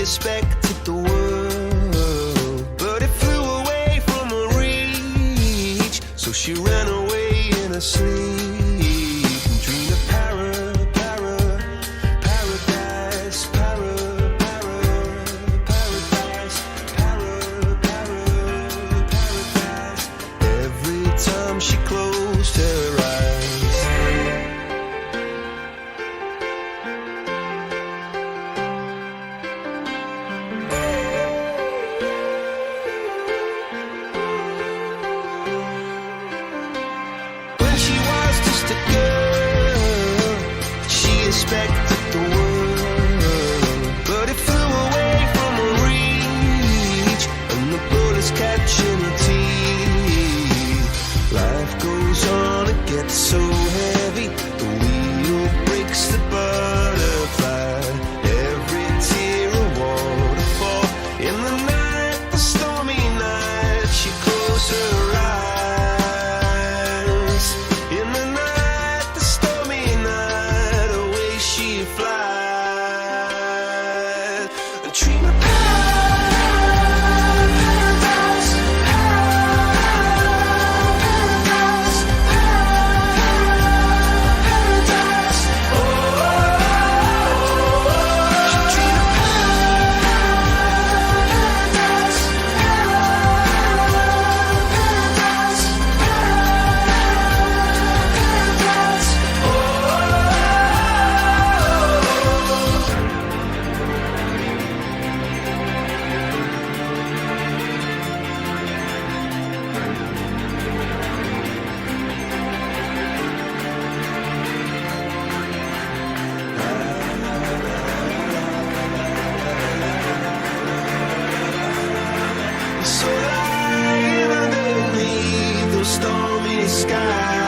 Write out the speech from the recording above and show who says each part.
Speaker 1: expected the world, but it flew away from her reach. So she ran away in her sleep and dreamed of paradise, paradise. Every time she closed her eyes. Expected the world, but it flew away from her reach, and the bullets catching her teeth. Life goes on, it gets so heavy, the wheel breaks the butterfly. Every tear a waterfall. In the night, the stormy night, she closed her eyes. In the night, the stormy night, she flies and dream of paradise, paradise, paradise. Oh, she dream of paradise, paradise, paradise. So lying underneath those stormy skies.